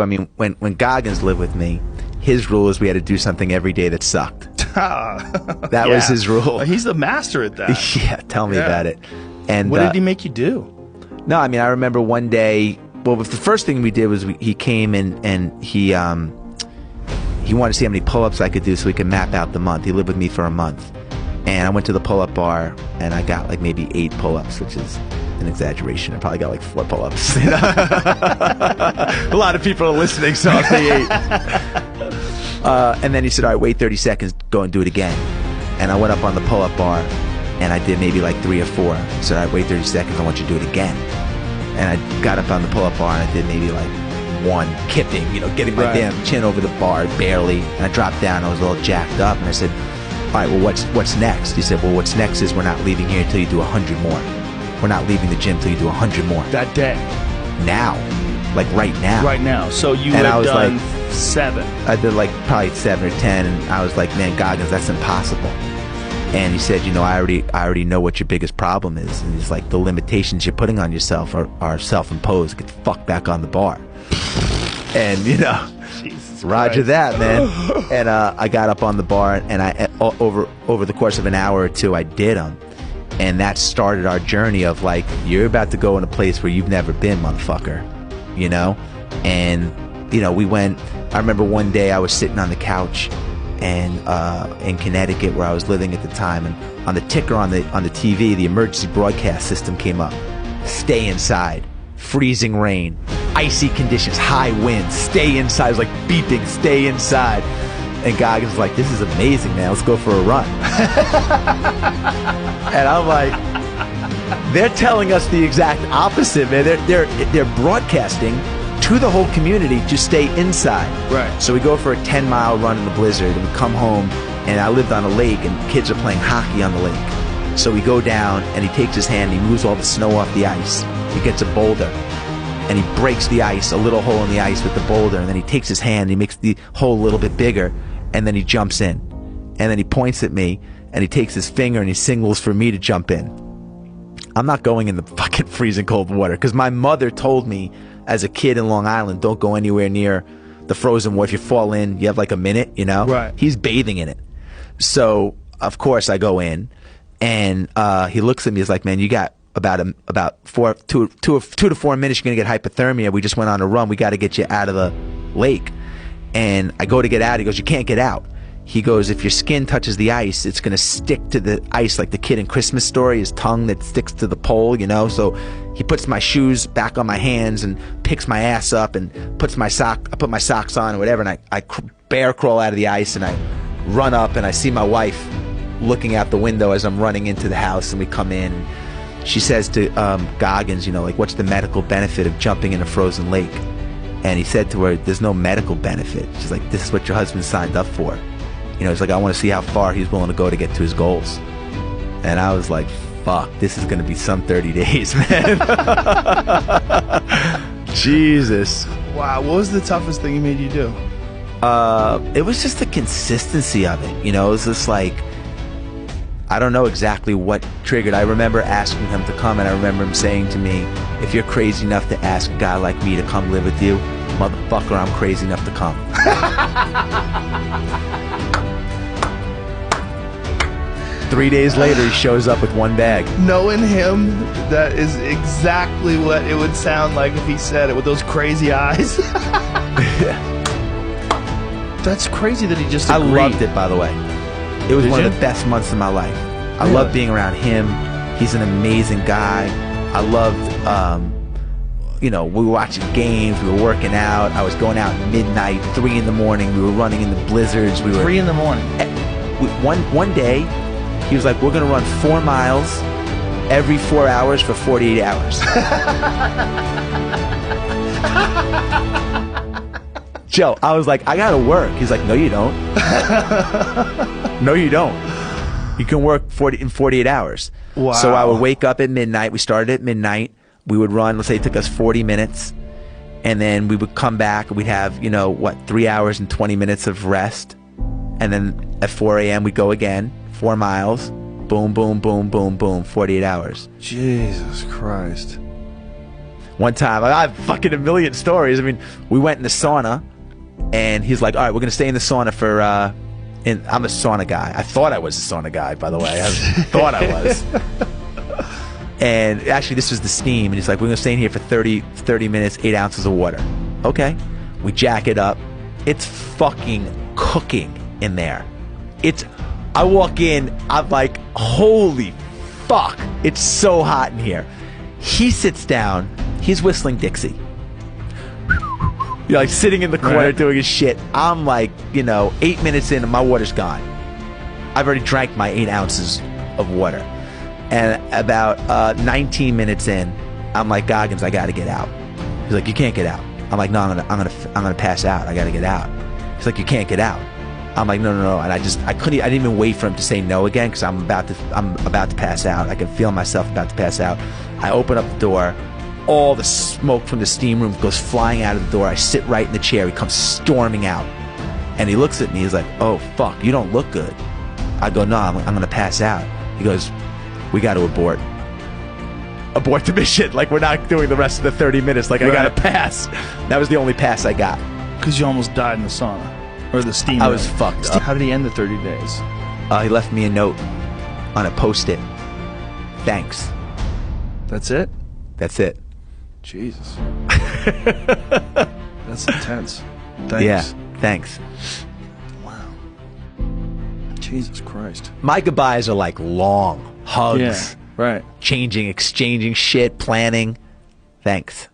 I mean, when Goggins lived with me, his rule is we had to do something every day that sucked. That was his rule. He's the master at that. Yeah, tell me about it. And what did he make you do? No, I mean, I remember one day. Well, the first thing we did was he came in and he wanted to see how many pull-ups I could do so we could map out the month. He lived with me for a month, and I went to the pull-up bar and I got like maybe 8 pull-ups, which is an exaggeration. I probably got like 4 pull-ups. You know? A lot of people are listening, so I'll say 8. And then he said, all right, wait 30 seconds, go and do it again. And I went up on the pull-up bar and I did maybe like 3 or 4. He said, all right, wait 30 seconds, I want you to do it again. And I got up on the pull-up bar and I did maybe like 1, kipping, you know, getting my damn chin over the bar, barely. And I dropped down, I was a little jacked up, and I said, all right, well, what's next? He said, well, what's next is we're not leaving here until you do 100 more. We're not leaving the gym until you do 100 more. That day? Now. Like right now. Right now. So you had done like 7. I did like probably 7 or 10, and I was like, man, Goggins, that's impossible. And he said, you know, I already know what your biggest problem is. And he's like, the limitations you're putting on yourself are self-imposed. Get the fuck back on the bar. And, you know, Jesus Roger Christ. that, man. And I got up on the bar, and I over the course of an hour or 2, I did them. And that started our journey of like, you're about to go in a place where you've never been, motherfucker. You know? And, you know, we went, I remember one day I was sitting on the couch and in Connecticut where I was living at the time, and on the ticker on the TV, the emergency broadcast system came up. Stay inside. Freezing rain. Icy conditions. High winds. Stay inside. It was like beeping. Stay inside. And Goggins was like, this is amazing, man. Let's go for a run. And I'm like, they're telling us the exact opposite, man. They're broadcasting to the whole community to stay inside. Right. So we go for a 10-mile run in the blizzard, and we come home, and I lived on a lake, and kids are playing hockey on the lake. So we go down, and he takes his hand, and he moves all the snow off the ice. He gets a boulder, and he breaks the ice, a little hole in the ice with the boulder, and then he takes his hand, and he makes the hole a little bit bigger, and then he jumps in. And then he points at me, and he takes his finger, and he signals for me to jump in. I'm not going in the fucking freezing cold water, because my mother told me as a kid in Long Island, don't go anywhere near the frozen water. If you fall in, you have like a minute, you know? Right. He's bathing in it. So, of course, I go in, and he looks at me, he's like, man, you got about 2 to 4 minutes, you're going to get hypothermia. We just went on a run. We got to get you out of the lake. And I go to get out. He goes, you can't get out. He goes, if your skin touches the ice, it's going to stick to the ice like the kid in Christmas Story, his tongue that sticks to the pole, you know? So he puts my shoes back on my hands and picks my ass up and puts my I put my socks on or whatever, and I bear crawl out of the ice, and I run up, and I see my wife looking out the window as I'm running into the house, and we come in. She says to Goggins, you know, like, what's the medical benefit of jumping in a frozen lake? And he said to her, there's no medical benefit. She's like, this is what your husband signed up for. You know, he's like, I want to see how far he's willing to go to get to his goals. And I was like, fuck, this is going to be some 30 days, man. Jesus. Wow, what was the toughest thing he made you do? It was just the consistency of it. You know, it was just like, I don't know exactly what triggered. I remember asking him to come, and I remember him saying to me, if you're crazy enough to ask a guy like me to come live with you, motherfucker, I'm crazy enough to come. 3 days later, he shows up with 1 bag. Knowing him, that is exactly what it would sound like if he said it with those crazy eyes. That's crazy that he just agreed. I loved it, by the way. It was one of the best months of my life. I loved being around him. He's an amazing guy. I loved, you know, we were watching games, we were working out. I was going out at midnight, 3 in the morning. We were running in the blizzards. 3 in the morning. One day, he was like, we're going to run 4 miles every 4 hours for 48 hours. Joe, I was like, I got to work. He's like, no, you don't. No, you don't. You can work in 48 hours. Wow. So I would wake up at midnight. We started at midnight. We would run, let's say it took us 40 minutes. And then we would come back. We'd have, you know, 3 hours and 20 minutes of rest. And then at 4 a.m. we'd go again. 4 miles. Boom, boom, boom, boom, boom. 48 hours. Jesus Christ. One time, I have fucking a million stories. I mean, we went in the sauna, and he's like, all right, we're going to stay in the sauna for, and I'm a sauna guy. I thought I was a sauna guy, by the way. I thought I was. And actually, this was the steam, and he's like, we're going to stay in here for 30 minutes, 8 ounces of water. Okay. We jack it up. It's fucking cooking in there. I walk in, I'm like, holy fuck, it's so hot in here. He sits down, he's whistling Dixie. Like sitting in the corner doing his shit. I'm like, 8 minutes in and my water's gone. I've already drank my 8 ounces of water. And about 19 minutes in, I'm like, Goggins, I gotta get out. He's like, you can't get out. I'm like, no, I'm gonna pass out. I gotta get out. He's like, you can't get out. I'm like, no. And I didn't even wait for him to say no again, because I'm about to pass out. I can feel myself about to pass out. I open up the door. All the smoke from the steam room goes flying out of the door. I sit right in the chair. He comes storming out. And he looks at me. He's like, oh, fuck, you don't look good. I go, no, I'm going to pass out. He goes, we got to abort. Abort the mission. Like, we're not doing the rest of the 30 minutes. Like, I got to pass. That was the only pass I got. Because you almost died in the sauna. Or the steam room. I was fucked up. How did he end the 30 days? He left me a note on a Post-it. Thanks. That's it? That's it. Jesus. That's intense. Thanks. Yeah, thanks. Wow. Jesus Christ. My goodbyes are like long hugs. Yeah, right. Exchanging shit, planning. Thanks.